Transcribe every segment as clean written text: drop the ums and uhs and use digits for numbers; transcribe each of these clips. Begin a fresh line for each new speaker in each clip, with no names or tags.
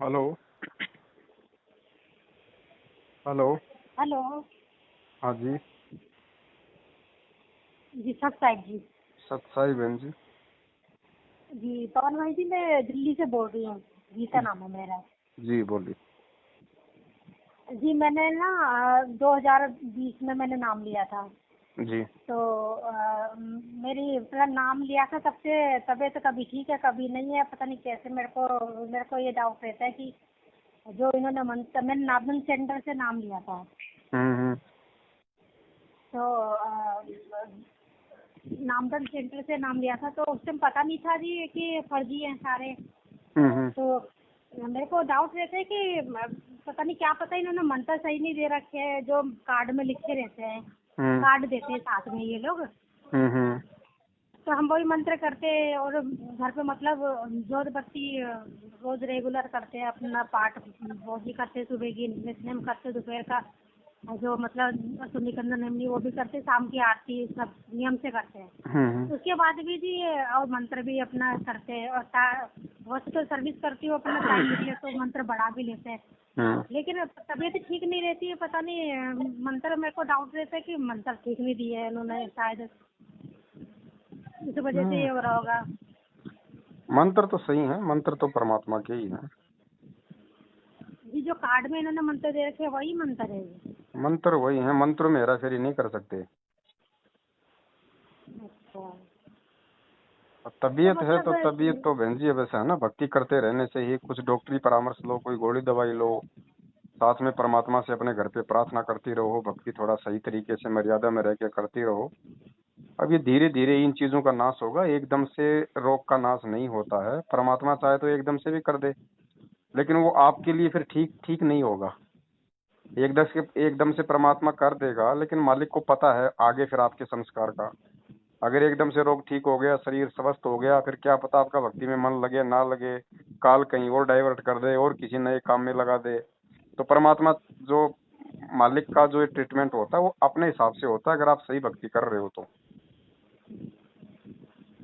Hello. Hello.
Hello.
हाँ जी।
जी सब side जी।
सतसाई बहन जी।
जी पवन भाई जी, मैं दिल्ली से बोल रही हूँ। गीता नाम है मेरा।
जी बोलिए।
जी मैंने ना 2020 में मैंने नाम लिया था।
जी।
तो मेरी मतलब नाम लिया था, तब से तबीयत कभी ठीक है कभी नहीं है, पता नहीं कैसे। मेरे को ये डाउट रहता है कि जो इन्होंने मैंने नामदन सेंटर से नाम लिया था।
हम्म।
तो नामदन सेंटर से नाम लिया था, तो उस टाइम पता नहीं था जी कि फर्जी हैं सारे।
हम्म।
तो मेरे को डाउट रहता है कि पता नहीं क्या, पता इन्होंने मंत्र सही नहीं दे रखे हैं जो कार्ड में लिखे रहते हैं।
हम्म।
कार्ड देते हैं साथ में ये लोग।
हम्म।
तो हम वही मंत्र करते हैं और घर पे मतलब जोत बत्ती रोज रेगुलर करते हैं, अपना पाठ वो भी करते हैं, सुबह की नित्य करते हैं, दोपहर का जो मतलब सुनिकंदन नेमनी वो भी करते हैं, शाम की आरती सब नियम से करते हैं। उसके बाद भी जी और मंत्र भी अपना करते हैं, और हॉस्पिटल सर्विस करती हूँ, अपना टाइम निकले तो मंत्र बढ़ा भी लेते हैं।
हम्म।
लेकिन तबीयत ठीक नहीं रहती है, पता नहीं मंत्र, मेरे को डाउट रहता है कि मंत्र ठीक नहीं दिए हैं इन्होंने शायद, इस वजह से ये हो रहा होगा।
मंत्र तो सही है, मंत्र तो परमात्मा के ही है।
जी जो कार्ड में इन्होंने मंत्र दे रखे हैं वही मंत्र है ये?
मंत्र वही है, मंत्रों में हेरा फेरी नहीं कर सकते।
अच्छा।
अब
तो
तबीयत है तो तबीयत तो बहन जी वैसा है ना, भक्ति करते रहने से ही कुछ डॉक्टरी परामर्श लो, कोई गोली दवाई लो, साथ में परमात्मा से अपने घर पे प्रार्थना करती रहो, भक्ति थोड़ा सही तरीके से मर्यादा में रह के करती रहो। अब ये धीरे धीरे इन चीजों का नाश होगा, एकदम से रोग का नाश नहीं होता है। परमात्मा चाहे तो एकदम से भी कर दे, लेकिन वो आपके लिए फिर ठीक ठीक नहीं होगा। एकदम से परमात्मा कर देगा, लेकिन मालिक को पता है आगे फिर आपके संस्कार का। अगर एकदम से रोग ठीक हो गया, शरीर स्वस्थ हो गया, फिर क्या पता आपका भक्ति में मन लगे ना लगे, काल कहीं और डाइवर्ट कर दे और किसी नए काम में लगा दे। तो परमात्मा जो मालिक का जो ट्रीटमेंट होता है वो अपने हिसाब से होता है, अगर आप सही भक्ति कर रहे हो तो।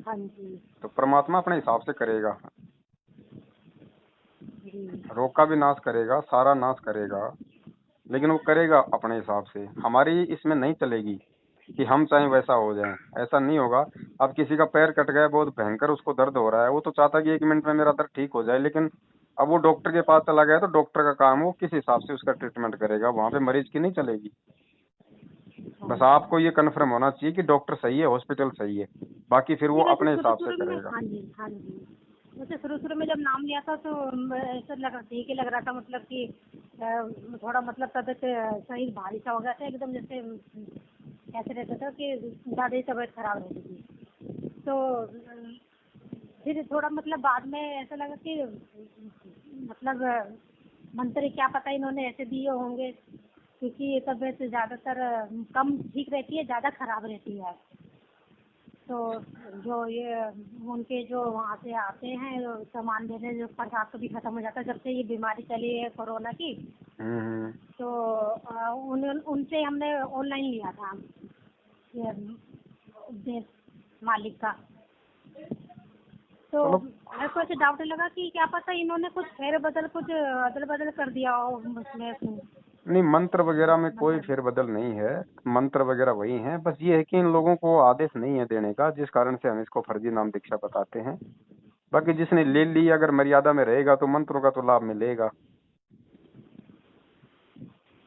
हाँ जी।
तो परमात्मा अपने हिसाब से करेगा,
जी।
रोग का भी नाश करेगा, सारा नाश करेगा, लेकिन वो करेगा अपने हिसाब से। हमारी इसमें नहीं चलेगी कि हम चाहें वैसा हो जाए, ऐसा नहीं होगा। अब किसी का पैर कट गया, बहुत भयंकर उसको दर्द हो रहा है, वो तो चाहता है कि 1 मिनट में मेरा दर्द ठीक हो जाए, लेकिन अब वो डॉक्टर के पास चला गया तो डॉक्टर का काम, वो किस हिसाब से उसका ट्रीटमेंट करेगा, वहां पे मरीज की नहीं चलेगी।
हाँ
बस
जी।
आपको ये कन्फर्म होना चाहिए कि डॉक्टर सही है, हॉस्पिटल सही है, बाकी फिर वो
जी वैसे
अपने
शुरू
हिसाब से
शुरू में,
करेगा।
हाँ जी हाँ जी, वैसे शुरू शुरू में जब नाम लिया था तो ऐसा लग ठीक ही लग रहा था, मतलब कि थोड़ा मतलब तबीयत शरीर भारी सा हो गया था एकदम, जैसे ऐसे रहता था कि ज़्यादा ही तबीयत खराब रहती थी। तो फिर थोड़ा मतलब बाद में ऐसा लगा कि मतलब मंत्र क्या पता इन्होंने ऐसे दिए होंगे, क्योंकि तबीयत ज़्यादातर कम ठीक रहती है, ज़्यादा खराब रहती है। तो जो ये उनके जो वहाँ से आते हैं सामान लेने, जो प्रसाद तो भी खत्म हो जाता है जब से ये बीमारी चली है कोरोना की।
हम्म।
तो उनसे हमने ऑनलाइन लिया था ये देश मालिक का। तो
चलो।
मेरे को ऐसे डाउट लगा कि क्या पता इन्होंने कुछ फेर बदल, कुछ अदल बदल कर दिया हो उसमें
नहीं, मंत्र वगैरह में कोई
मंत्र में।
फेरबदल नहीं है, मंत्र वगैरह वही है। बस ये है कि इन लोगों को आदेश नहीं है देने का, जिस कारण से हम इसको फर्जी नाम दीक्षा बताते हैं। बाकी जिसने ले ली, अगर मर्यादा में रहेगा तो मंत्रों का तो लाभ मिलेगा।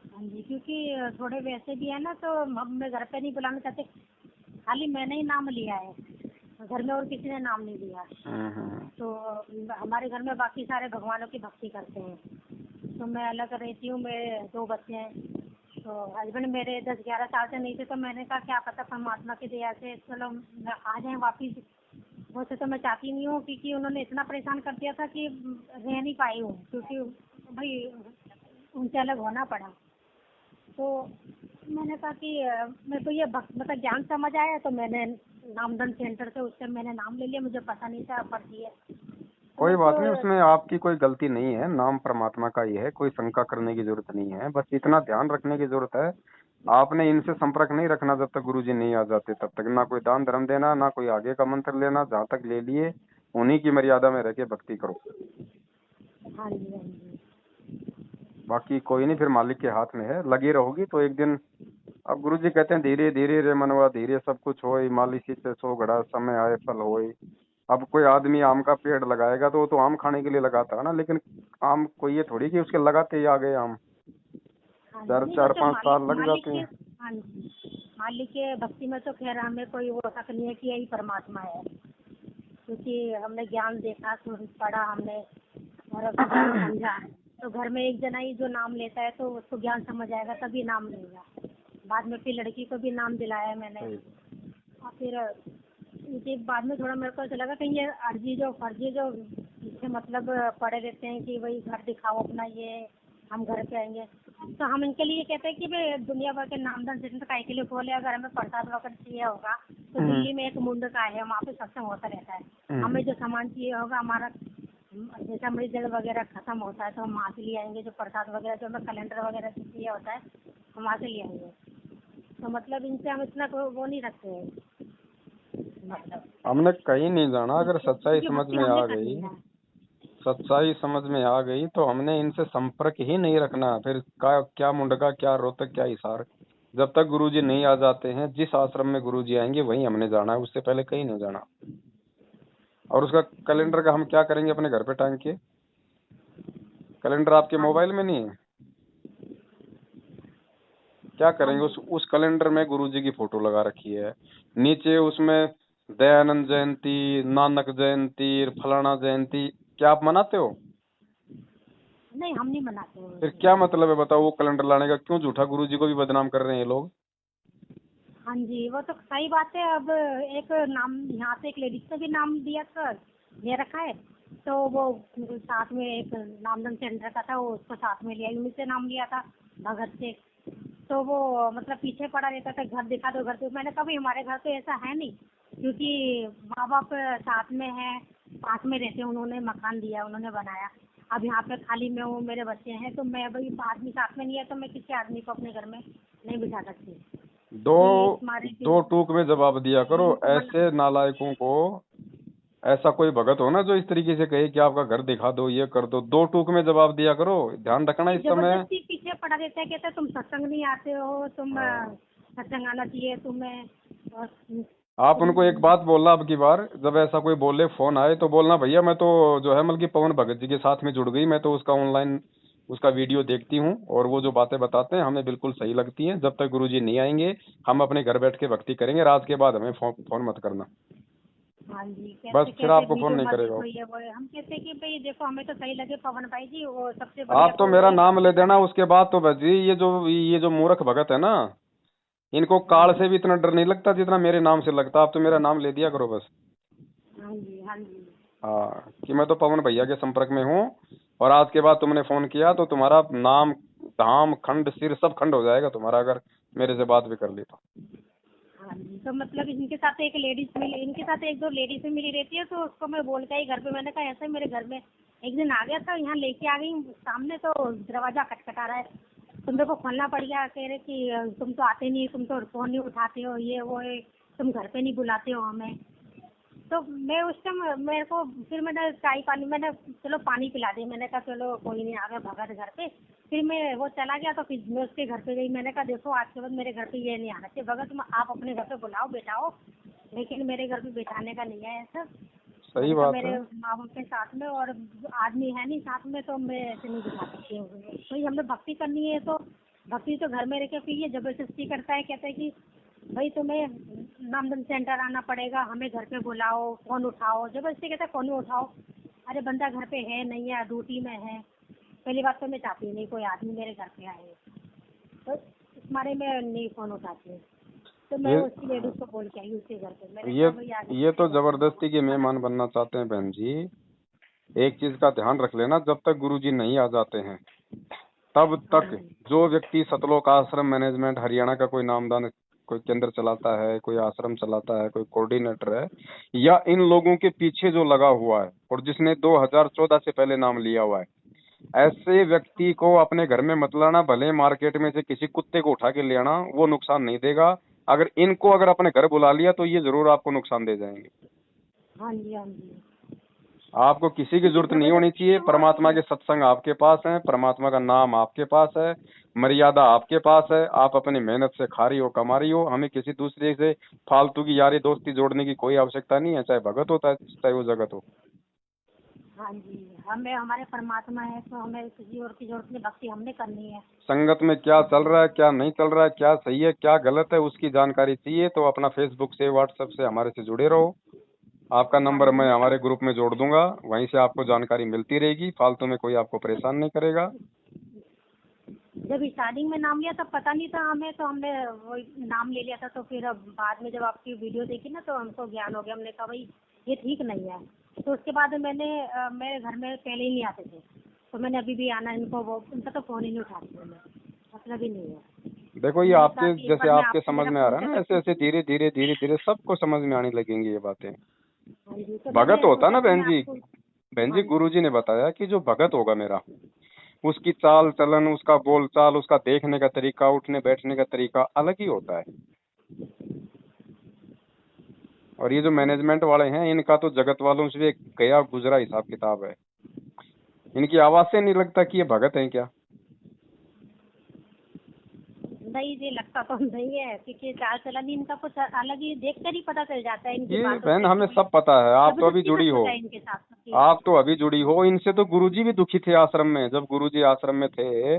हाँ जी, क्योंकि थोड़े वैसे भी है ना, तो हम घर पे नहीं बुलाना चाहते, खाली मैंने ही नाम लिया है, घर में और किसी ने नाम नहीं लिया।
हम्म।
तो हमारे घर में बाकी सारे भगवानों की भक्ति करते हैं। तो मैं अलग रहती हूँ, मेरे 2 बच्चे हैं। तो हस्बैंड मेरे 10-11 साल से नहीं थे, तो मैंने कहा क्या पता परमात्मा की दया से चलो आ जाएं वापिस। वैसे तो मैं चाहती नहीं हूँ, क्योंकि उन्होंने इतना परेशान कर दिया था कि रह नहीं पाई हूँ, क्योंकि भाई उनसे अलग होना पड़ा। तो मैंने कहा कि मेरे को ये मतलब ज्ञान समझ आया, तो मैंने नामदन सेंटर से उस टाइम मैंने नाम ले लिया, मुझे पता नहीं था फर्जी है। तो
कोई
मेरे को
बात नहीं, उसमें आपकी कोई गलती नहीं है, नाम परमात्मा का ही है, कोई शंका करने की जरूरत नहीं है। बस इतना ध्यान रखने की जरूरत है, आपने इनसे संपर्क नहीं रखना जब तक गुरुजी नहीं आ जाते, तब तक ना कोई दान धर्म देना, ना कोई आगे का मंत्र लेना। जहाँ तक ले लिए उन्हीं की मर्यादा में रह के भक्ति करो।
हाँ जी, हाँ जी।
बाकी कोई नहीं, फिर मालिक के हाथ में है, लगी रहोगी तो एक दिन। अब गुरुजी कहते हैं धीरे धीरे रे मनवा धीरे सब कुछ होई, माली सींचे सो घड़ा समय आए फल होई। अब कोई आदमी आम का पेड़ लगाएगा तो वो तो आम खाने के लिए लगाता है ना, लेकिन आम कोई ये थोड़ी कि उसके लगाते ही आ गए आम।
हाँ जी,
चार
नहीं वो
चार
तो
5 साल लग
मालिक
जाते
के।
हैं।
हाँ जी, मालिक के भक्ति में तो खैर हमें कोई वो शक नहीं है कि यही परमात्मा है, क्योंकि हमने ज्ञान देखा, पढ़ा हमने और अब ज्ञान समझा। तो घर में एक जना ही जो नाम लेता है तो उसको ज्ञान समझ आएगा तभी नाम लेगा। बाद में फिर लड़की को भी नाम दिलाया मैंने।
सही।
और फिर मुझे बाद में थोड़ा मेरे को ऐसा लगा कहीं ये फर्जी जो पीछे मतलब पड़े रहते हैं कि भाई घर दिखाओ अपना, ये हम घर पे आएंगे। तो हम इनके लिए कहते हैं कि भाई दुनिया भर के नामदान सेंटर काय के लिए खोले, अगर हमें प्रसाद वगैरह चाहिए होगा तो दिल्ली में एक मुंड का है, वहाँ पे सत्संग होता रहता है। हमें जो सामान चाहिए होगा हमारा, जैसे हमारी जल वगैरह खत्म होता है तो हम वहाँ से ले आएंगे, जो प्रसाद वगैरह जो हमें कैलेंडर वगैरह से चाहिए होता है हम वहाँ से ले आएंगे। तो मतलब इनसे हम इतना वो नहीं रखते हैं, मतलब
हमने कहीं नहीं जाना, अगर सच्चाई
क्योंकि
समझ
भक्ति
में
हमने
आ
करनी
गई,
है।
सच्चाई समझ में आ गई तो हमने इनसे संपर्क ही नहीं रखना। फिर क्या मुंडका, क्या रोहतक, क्या हिसार। जब तक गुरुजी नहीं आ जाते हैं, जिस आश्रम में गुरुजी आएंगे वहीं हमने जाना है, उससे पहले कहीं नहीं जाना। और उसका कैलेंडर का हम क्या करेंगे अपने घर पे टांग के? कैलेंडर आपके
हाँ
मोबाइल में नहीं है? क्या
हाँ
करेंगे?
जी।
उस कैलेंडर में गुरुजी की फोटो लगा रखी है, नीचे उसमें दयानंद जयंती, नानक जयंती, फलाना जयंती। क्या आप मनाते हो?
नहीं, हम नहीं मनाते हैं
फिर
उसे।
क्या मतलब है बताओ वो कैलेंडर लाने का? क्यों झूठा गुरुजी को भी बदनाम कर रहे हैं ये लोग?
हाँ जी, वो तो सही बात है। अब एक नाम यहाँ से एक लेडीज ने भी नाम दिया था, दे रखा है। तो वो साथ में एक नामदान सेंटर का था, वो उसको साथ में लिया, उन्हीं से नाम लिया था, भगत से। तो वो मतलब पीछे पड़ा रहता था, घर दिखा दो घर दो। मैंने कहा भाई हमारे घर तो ऐसा है नहीं, क्योंकि माँ बाप साथ में है, पास में रहते हैं, उन्होंने मकान दिया, उन्होंने बनाया। अब यहाँ पे खाली मैं हूँ, मेरे बच्चे हैं, तो मैं भाई आदमी साथ में नहीं है तो मैं किसी आदमी को अपने घर में नहीं बिठा सकती।
दो
अभी इस मारे की
दो टूक में जवाब दिया करो
इनको मना।
ऐसे नालायकों को। ऐसा कोई भगत हो ना जो इस तरीके से कहे कि आपका घर दिखा दो, ये कर दो, दो टूक में जवाब दिया करो। ध्यान रखना
नहीं,
इस समय।
जबरदस्ती पीछे पड़ा रहता है, कहते हैं तुम सत्संग नहीं आते हो, तुम
हाँ।
सत्संग आना चाहिए तुम्हें। और
आप उनको एक बात बोलना, अब की बार जब ऐसा कोई बोले, फोन आए तो बोलना भैया मैं तो जो है मतलब कि पवन भगत जी के साथ में जुड़ गई, मैं तो उसका ऑनलाइन उसका वीडियो देखती हूँ और वो जो बातें बताते हैं हमें बिल्कुल सही लगती हैं। जब तक गुरुजी नहीं आएंगे हम अपने घर बैठ के भक्ति करेंगे, रात के बाद हमें फोन मत करना।
हाँ जी,
बस
कहते
फिर
कहते
आपको फोन
वीडियो
नहीं
मत
करेगा
देखो,
वो।
ये वो है। हम कहते हैं कि भाई देखो हमें तो सही लगे पवन भाई जी, वो सबसे बढ़िया
आप तो
तो
मेरा
वही
नाम
भक्ति
ले देना,
करे।
उसके बाद तो बस जी ये जो मूर्ख भगत है ना, इनको
हाँ
काल
जी,
से भी इतना डर नहीं लगता जितना मेरे नाम से लगता। आप तो मेरा नाम ले दिया करो बस।
हाँ जी, हाँ जी।
हाँ, कि मैं तो पवन भैया के संपर्क में हूँ, और आज के बाद तुमने फोन किया तो तुम्हारा नाम, धाम, खंड, सिर सब खंड हो जाएगा तुम्हारा, अगर मेरे से बात भी कर ली तो।
हाँ जी, तो मतलब इनके साथ एक लेडीज मिली, इनके साथ एक दो लेडीज भी मिली रहती है, तो उसको मैं बोल के आई घर पे। मैंने कहा ऐसे मेरे घर में एक दिन आ गया था, यहाँ लेके आ गई सामने, तो दरवाजा खटखटा रहा है, तो मेरे को खोलना पड़ गया। कह रहे कि तुम तो आते नहीं, तुम तो फोन नहीं उठाते हो, ये वो है, तुम घर पे नहीं बुलाते हो हमें। तो मैं उस टाइम मेरे को फिर मैंने चाय पानी, मैंने चलो पानी पिला दी, मैंने कहा चलो कोई नहीं, आ गए भगत घर पे। फिर मैं वो चला गया तो फिर मैं उसके घर पे गई। मैंने कहा देखो आज के बाद मेरे घर पे ये नहीं आना चाहिए भगत, आप अपने घर पे बुलाओ बैठाओ, लेकिन मेरे घर पे बैठाने का नहीं है ऐसा।
सही
मैंने कहा
बात है।
मेरे माँ बाप के साथ में और आदमी है नहीं साथ में, तो मैं ऐसे नहीं बिठा सकती हूँ। भाई हमें भक्ति करनी है तो भक्ति तो घर में रह के, फिर ये जबरदस्ती करता है, कहता है कि भाई तुम्हें नामदन सेंटर आना पड़ेगा, हमें घर पे बुलाओ, फोन उठाओ, जबरदस्ती कहता है फोन उठाओ। अरे बंदा घर पे है नहीं है, ड्यूटी में है। पहली बात तो मैं चाहती नहीं कोई आदमी मेरे घर पे आए, तो इस मारे में नहीं फोन उठाती हूँ। तो मैं
ये
उसकी लेडीज को बोल के आई उसके घर पे, मैंने
ये
कहा भाई आगे
ये तो
मेरे घर पे
जबरदस्ती के
मना।
मेहमान बनना चाहते हैं बहन जी। एक चीज का ध्यान रख लेना, जब तक गुरुजी नहीं आ जाते हैं तब
हाँ
तक
जी,
जो व्यक्ति सतलोक आश्रम मैनेजमेंट हरियाणा का कोई नामदान, कोई केंद्र चलाता है, कोई आश्रम चलाता है, कोई कोऑर्डिनेटर है, या इन लोगों के पीछे जो लगा हुआ है और जिसने 2014 से पहले नाम लिया हुआ है, ऐसे व्यक्ति को अपने घर में मत लाना। भले मार्केट में से किसी कुत्ते को उठा के ले आना, वो नुकसान नहीं देगा। अगर इनको अगर अपने घर बुला लिया तो ये जरूर आपको नुकसान दे जाएंगे।
हाँ जी, हाँ जी।
आपको किसी की जरूरत नहीं होनी चाहिए। परमात्मा के सत्संग आपके पास है, परमात्मा का नाम आपके पास है, मर्यादा आपके पास है। आप अपनी मेहनत से खा रही हो, कमा रही हो। हमें किसी दूसरे से फालतू की यारी दोस्ती जोड़ने की कोई आवश्यकता नहीं है, चाहे भगत होता है चाहे वो जगत हो।
हाँ जी, हमें हमारे परमात्मा है तो हमें किसी और की जरूरत नहीं, भक्ति हमने करनी है।
संगत में क्या चल रहा है, क्या नहीं चल रहा है, क्या सही है क्या गलत है, उसकी जानकारी चाहिए तो अपना फेसबुक से, व्हाट्सएप से हमारे से जुड़े रहो। आपका नंबर मैं हमारे ग्रुप में जोड़ दूंगा, वहीं से आपको जानकारी मिलती रहेगी। फालतू में कोई आपको परेशान नहीं करेगा।
जब स्टार्टिंग में नाम लिया तब पता नहीं था हमें, तो हमने वो नाम ले लिया था। तो फिर अब बाद में जब आपकी वीडियो देखी ना तो हमको ज्ञान हो गया। हमने कहा भाई ये ठीक नहीं है। तो उसके बाद मैंने मेरे घर में पहले ही नहीं आते थे, तो मैंने अभी भी आना, इनको वो उनका तो फ़ोन ही नहीं उठाती हूँ मैं, मतलब ही नहीं है।
देखो ये
मैंने कहा
आपके
कि एक
जैसे
बार मैं
आपके
आपको
समझ
मेरा
में आ
फ़ोन
रहा है ना,
करके
ऐसे ऐसे धीरे धीरे धीरे धीरे सबको समझ में आने लगेंगी ये बातें।
हाँ जी, तो
भगत
मैंने
होता
सोचा
ना
कि
बहन
मैं
जी,
आपको।
बहन जी
हाँ जी।
गुरुजी ने बताया कि जो भगत होगा मेरा, उसकी चाल चलन, उसका बोल चाल, उसका देखने का तरीका, उठने बैठने का तरीका अलग ही होता है। और ये जो मैनेजमेंट वाले हैं इनका तो जगत वालों से गया गुजरा हिसाब किताब है। इनकी आवाज से नहीं लगता कि ये भगत हैं क्या।
नहीं जी, लगता तो नहीं है, क्योंकि चाल चलन ही इनका कुछ अलग ही, देख कर ही पता चल जाता है इनकी
ये
बातों
बहन
से
हमें
कि
सब पता है, आप तो अभी
जबरदस्ती
जुड़ी
मत हो
हो।
जाए इनके साथ
आप तो अभी जुड़ी हो। इनसे तो गुरुजी भी दुखी थे आश्रम में। जब गुरुजी आश्रम में थे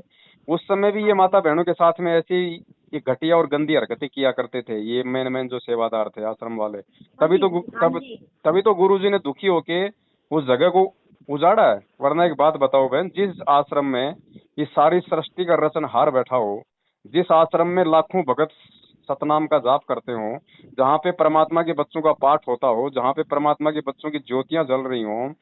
उस समय भी
हाँ
ये माता
जी।
बहनों के साथ में ऐसी ये घटिया और गंदी हरकतें किया करते थे, ये मेन मेन जो सेवादार थे आश्रम वाले।
हाँ
तभी
जी।
तो
हाँ जी।
तभी तो गुरुजी ने दुखी होके उस जगह को उजाड़ा है। वरना एक बात बताओ बहन, जिस आश्रम में ये सारी सृष्टि का रचनहार बैठा हो, जिस आश्रम में लाखों भगत सतनाम का जाप करते हो, जहाँ पे परमात्मा के बच्चों का पाठ होता हो, जहाँ पे परमात्मा के बच्चों की ज्योतियां जल रही हों,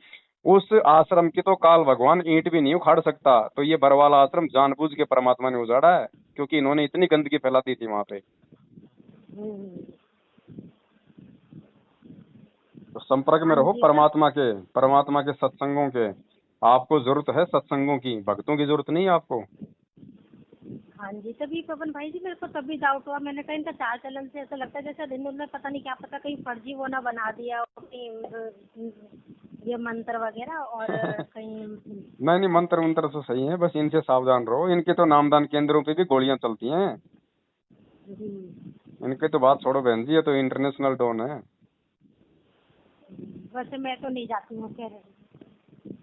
उस आश्रम की तो काल भगवान ईंट भी नहीं उखाड़ सकता। तो ये बरवाला आश्रम जानबूझ के परमात्मा ने उजाड़ा है, क्योंकि इन्होंने इतनी गंदगी फैला दी थी वहां पे।
हम्म।
तो संपर्क में
हाँ
रहो
जी बस।
परमात्मा के सत्संगों के। आपको जरूरत है सत्संगों की, भक्तों की जरूरत नहीं है आपको।
हाँ जी, तभी पवन भाई जी मेरे को तभी डाउट हुआ। मैंने कहा इनका चाल चलन से ऐसा लगता है जैसे दिन में पता नहीं क्या, पता कहीं फर्जी वो ना बना दिया हो, कहीं ये मंत्र वगैरह और कहीं।
नहीं नहीं, मंत्र मंत्र तो सही है, बस इनसे सावधान रहो। इनके तो नामदान केंद्रों पे भी गोलियां चलती हैं।
जी।
इनकी तो बात छोड़ो बहन जी, ये तो इंटरनेशनल डॉन है।
वैसे मैं तो नहीं जाती हूँ, खैर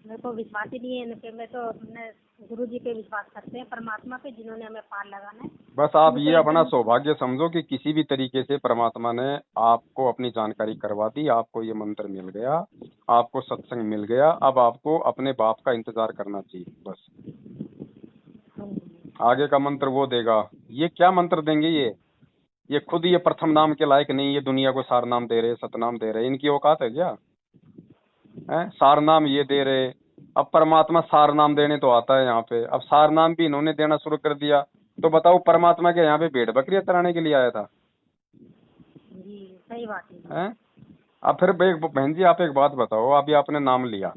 मेरे को विश्वास ही नहीं है इन पे। मैं तो अपने गुरु जी पे विश्वास करते हैं, परमात्मा पे, जिन्होंने हमें पार लगाना है।
बस आप
उनको
ये अपना
एकदम।
सौभाग्य समझो कि किसी भी तरीके से परमात्मा ने आपको अपनी जानकारी करवा दी, आपको ये मंत्र मिल गया, आपको सत्संग मिल गया। अब आपको अपने बाप का इंतजार करना चाहिए बस। आगे का मंत्र वो देगा। ये क्या मंत्र देंगे ये खुद ये प्रथम नाम के लायक नहीं, ये दुनिया को सार नाम दे रहे, सतनाम दे रहे। इनकी औकात है क्या है सार नाम ये दे रहे। अब परमात्मा सार नाम देने तो आता है यहाँ पे, अब सार नाम भी इन्होंने देना शुरू कर दिया। तो बताओ परमात्मा के यहाँ पे भेड़ बकरियां चराने के लिए आया था
जी सही बात है।
हैं? अब फिर एक बहन जी आप एक बात बताओ, अभी आपने नाम लिया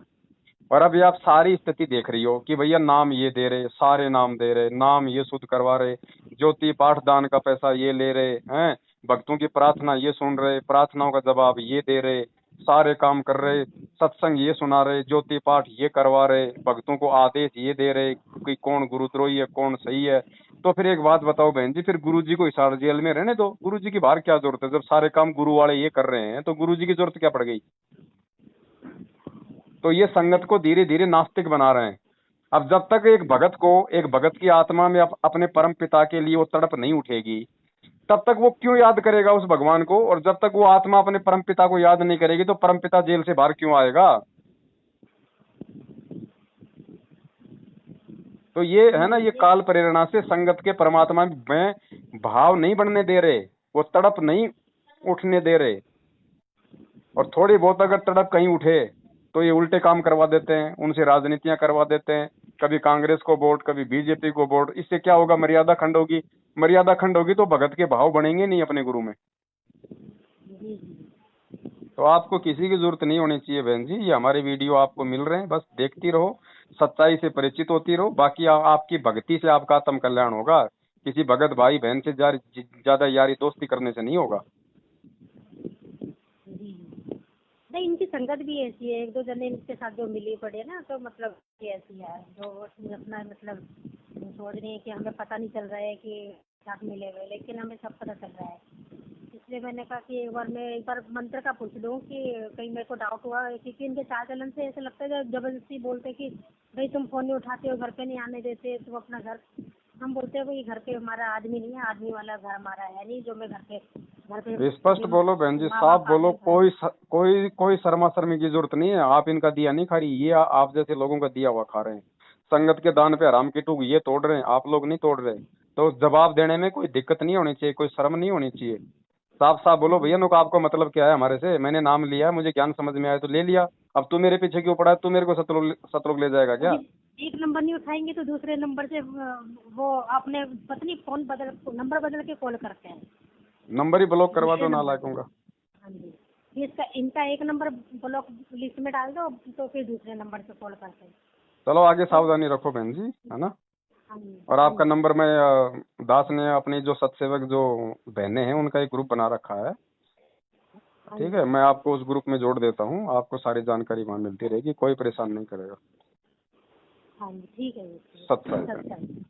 और अभी आप सारी स्थिति देख रही हो कि भैया नाम ये दे रहे, सारे नाम दे रहे, नाम ये शुद्ध करवा रहे, ज्योति पाठ दान का पैसा ये ले रहे हैं, भक्तों की प्रार्थना ये सुन रहे, प्रार्थनाओं का जवाब ये दे रहे, सारे काम कर रहे, सत्संग ये सुना रहे, ज्योति पाठ ये करवा रहे, भक्तों को आदेश ये दे रहे कि कौन गुरुद्रोही है कौन सही है। तो फिर एक बात बताओ बहन जी, फिर गुरुजी को हिसार जेल में रहने दो। गुरुजी की बाहर क्या जरूरत है? जब सारे काम गुरु वाले ये कर रहे हैं तो गुरुजी की जरूरत क्या पड़ गई? तो ये संगत को धीरे धीरे नास्तिक बना रहे हैं। अब जब तक एक भगत की आत्मा में अपने परम पिता के लिए वो तड़प नहीं उठेगी, तब तक वो क्यों याद करेगा उस भगवान को? और जब तक वो आत्मा अपने परम पिता को याद नहीं करेगी तो परम पिता जेल से बाहर क्यों आएगा? तो ये है ना, ये काल प्रेरणा से संगत के परमात्मा में भाव नहीं बनने दे रहे, वो तड़प नहीं उठने दे रहे। और थोड़ी बहुत अगर तड़प कहीं उठे तो ये उल्टे काम करवा देते हैं, उनसे राजनीतियां करवा देते हैं, कभी कांग्रेस को वोट कभी बीजेपी को वोट। इससे क्या होगा? मर्यादा खंड होगी। मर्यादा खंड होगी तो भगत के भाव बनेंगे नहीं अपने गुरु में।
जी।
तो आपको किसी की जरूरत नहीं होनी चाहिए बहन जी। ये हमारे वीडियो आपको मिल रहे हैं, बस देखती रहो, सच्चाई से परिचित होती रहो। बाकी आपकी भक्ति से आपका आत्म कल्याण होगा, किसी भगत भाई बहन से ज्यादा यारी दोस्ती करने से नहीं होगा।
जी नहीं, भाई इनकी संगत भी ऐसी है, एक दो जने इनके साथ जो मिली पड़े है ना, तो मतलब ये ऐसी है जो अपना मतलब सोच रही है कि हमें पता नहीं चल रहा है कि साथ मिले हुए, लेकिन हमें सब पता चल रहा है। इसलिए मैंने कहा कि एक बार मंत्र का पूछ लूँ कि कहीं मेरे को डाउट हुआ, क्योंकि इनके चाल चलन से ऐसा लगता है जबरदस्ती बोलते कि भाई तुम फोन नहीं उठाते हो, घर पे नहीं आने देते, तुम अपना घर। हम बोलते हैं भाई घर पे हमारा आदमी नहीं है, आदमी वाला घर हमारा है नहीं जो मैं घर पे
स्पष्ट बोलो बहन जी,
माँ
साफ
बाप
बोलो।
आदमी घर।
कोई शर्मा शर्मी की जरूरत नहीं है। आप इनका दिया नहीं खा रही, ये आप जैसे लोगों का दिया हुआ खा रहे हैं। संगत के दान पे हराम की टूक ये तोड़ रहे हैं, आप लोग नहीं तोड़ रहे। तो जवाब देने में कोई दिक्कत नहीं होनी चाहिए, कोई शर्म नहीं होनी चाहिए। साफ साफ बोलो भैया, नुका आपको मतलब क्या है हमारे से? मैंने नाम लिया, मुझे ज्ञान समझ में आया तो ले लिया। अब तू मेरे पीछे क्यों पड़ा है? तू मेरे को सतलोक ले जाएगा क्या?
एक नंबर नहीं उठाएंगे तो दूसरे नंबर से वो अपने पत्नी फोन नंबर बदल के कॉल करते हैं।
नंबर ही ब्लॉक करवा
दूसरे
दो
नंबर
नालायकों
से।
का।
हाँ जी, फिर इनका एक नंबर ब्लॉक लिस्ट में डाल दो, तो फिर दूसरे नंबर से कॉल करते हैं।
चलो आगे सावधानी रखो बहन जी, है ना।
हाँ जी।
और आपका नंबर में दास ने अपनी जो सत्सेवक जो बहनें हैं उनका एक ग्रुप बना रखा है।
हाँ
ठीक
जी।
है, मैं आपको उस ग्रुप में जोड़ देता हूँ, आपको सारी जानकारी वहाँ मिलती रहेगी, कोई परेशान नहीं करेगा।
हाँ जी, ठीक है।
सत्संग।
सत्संग।